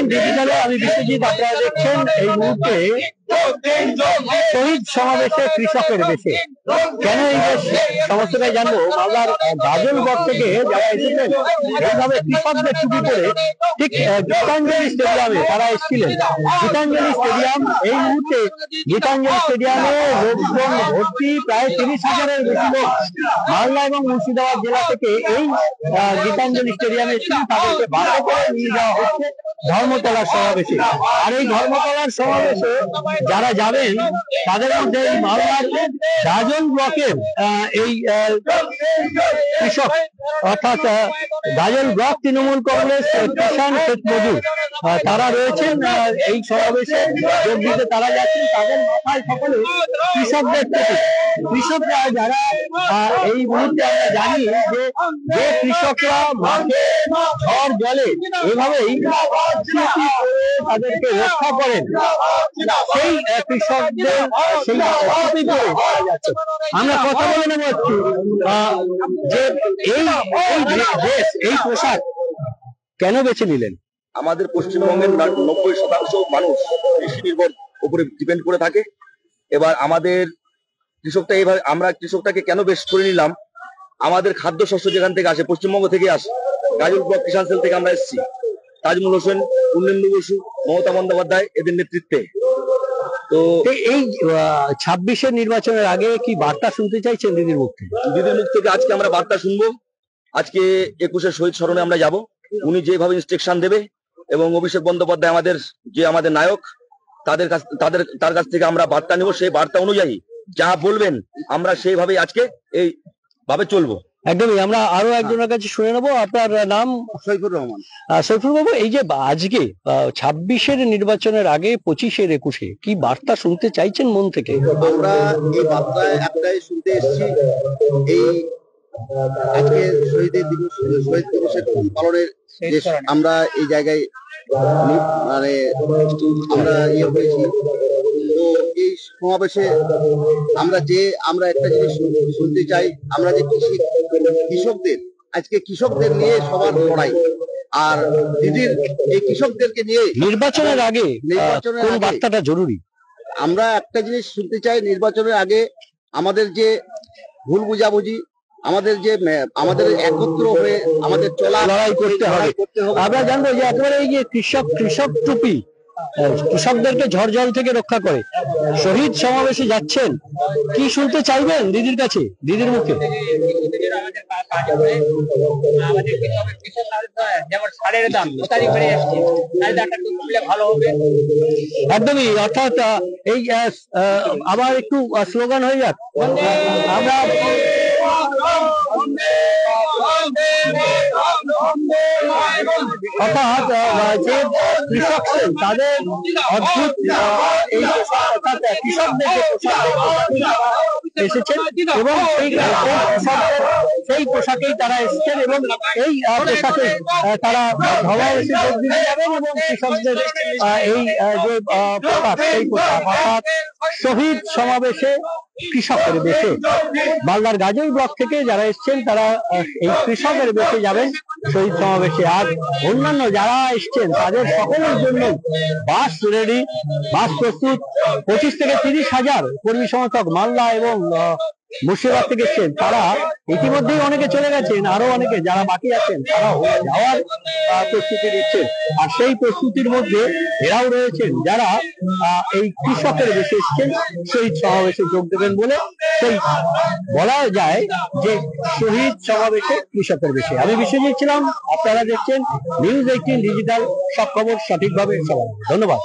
18 ডিজিটালে আমি বিশ্বজিৎ। আপনারা দেখছেন এই মুহূর্তে শহীদ সমাবেশে কৃষকের বেশে। কেন এই বেশ সমস্তটাই জানবো। মালদার গাজলগড় থেকে যারা এসেছেন এইভাবে কৃষকদের টুপি পরে ঠিক গীতাঞ্জলি স্টেডিয়ামে তারা এসেছিলেন। গীতাঞ্জলি স্টেডিয়াম এই মুহূর্তে গীতাঞ্জলি স্টেডিয়ামে লোকজন ভর্তি, প্রায় 30,000-এর বেশি লোক মালদা এবং মুর্শিদাবাদ জেলা থেকে এই গীতাঞ্জলি স্টেডিয়ামে এসেছেন। তাদেরকে বাসে করে নিয়ে যাওয়া হচ্ছে ধর্মতলার সমাবেশে। আর এই ধর্মতলার সমাবেশে যারা যাবেন তাদের মধ্যে এই মালদার গাজল ব্লকের এই কৃষক অর্থাৎ গাজল ব্লক তৃণমূল কংগ্রেস কিষাণ ক্ষেত মজুর তারা রয়েছেন এই সমাবেশে যোগ দিতে। তারা যাচ্ছেন, তাদের মাথায় সকলে কৃষকদের থেকে। কৃষকরা যারা এই মুহূর্তে আমরা জানি যে কৃষকরা মাঠে ঝড় জলে এভাবেই তাদেরকে রক্ষা করেন, সেই কৃষকদের সেই যাচ্ছে। আমরা কথা বলে নেব একটু যে এই পোশাক কেন বেছে নিলেন? আমাদের পশ্চিমবঙ্গের 90% মানুষ কৃষি নির্ভর উপরে ডিপেন্ড করে থাকে। এবার আমাদের কৃষকটা এইভাবে, আমরা কৃষকটাকে কেন বেশ করে নিলাম, আমাদের খাদ্যশস্য যেখান থেকে আসে পশ্চিমবঙ্গ থেকে আসে। গাজল ব্লক কিষাণ সেল থেকে আমরা এসেছি। তাজমুল হোসেন, পূর্ণেন্দু বসু, মমতা বন্দ্যোপাধ্যায় এদের নেতৃত্বে। তো এই 26-এর নির্বাচনের আগে কি বার্তা শুনতে চাইছেন দিদির মুখ থেকে? দিদির মুখ থেকে আজকে আমরা বার্তা শুনবো। আজকে 21-এর শহীদ স্মরণে আমরা যাব। উনি যেভাবে ইনস্ট্রাকশন দেবে এবং অভিষেক বন্দ্যোপাধ্যায় আমাদের নায়ক, তার কাছ থেকে আমরা বার্তা নেব। সেই বার্তা অনুযায়ী যা বলবেন আমরা সেইভাবেই আজকে এই ভাবে চলবো। একদমই। আমরা আরো একজনের কাছে শুনে নেবো। আপনার নাম? সৈফুর রহমান। সৈফুর বাবু, এই যে আজকে 26-এর নির্বাচনের আগে 25-এর 21-এ কি বার্তা শুনতে চাইছেন মন থেকে? আমরা এই বার্তা একটাই শুনতে এসেছি, এই আজকে শহীদ দিবসের পালনের আমরা এই জায়গায় মানে আমরা হয়েছি। তো এই সমাবেশে আমরা একটা জিনিস শুনতে চাই, আমরা যে কৃষকদের আজকে কৃষকদের নিয়ে সবার লড়াই, আর দিদির এই কৃষকদেরকে নিয়ে নির্বাচনের আগে কোন বার্তাটা জরুরি? আমরা একটা জিনিস শুনতে চাই, নির্বাচনের আগে আমাদের যে ভুল বুঝাবুঝি, আমাদের একত্র হয়ে আমাদের লড়াই করতে হবে। আমরা জানবো যে একেবারে এই যে কৃষক টুপি কৃষকদেরকে ঝড় জল থেকে রক্ষা করে শহীদ সমাবেশে যাচ্ছেন, কি শুনতে চাইবেন দিদির কাছে, দিদির মুখে? একদমই। অর্থাৎ এই আবার একটু স্লোগান হয়ে যাক। আমরা অর্থাৎ যে কৃষক তাদের অদ্ভুত এই অর্থাৎ কৃষকদের এসেছেন এবং সেই পোশাকেই তারা এসেছেন এবং এই পোশাকে তারা সমাবেশে যোগ দিতে যাবেন এবং কৃষকদের এই যে পোশাক, সেই পোশাক অর্থাৎ শহীদ সমাবেশে কৃষকের বেশে। মালদার গাজল ব্লক থেকে যারা এসছেন তারা এই কৃষকের বেশে যাবেন শহীদ সমাবেশে। আর অন্যান্য যারা এসছেন তাদের সকলের জন্য বাস রেডি, বাস প্রস্তুত। 25 থেকে 30,000 কর্মী সমর্থক মালদা এবং মুর্শিদাবাদ থেকে এসছেন। তারা ইতিমধ্যেই অনেকে চলে গেছেন, আরো অনেকে যারা বাকি আছেন তারা যাওয়ার প্রস্তুতি নিচ্ছেন। আর সেই প্রস্তুতির মধ্যে এরাও রয়েছেন যারা এই কৃষকের বেশে এসছেন শহীদ সমাবেশে যোগ দেবেন বলে সেই বলা যায় যে শহীদ সমাবেশে কৃষকের বেশে। আমি বিশ্বজিৎ ছিলাম, আপনারা দেখছেন নিউজ 18 ডিজিটাল, সব খবর সঠিকভাবে সবার। ধন্যবাদ।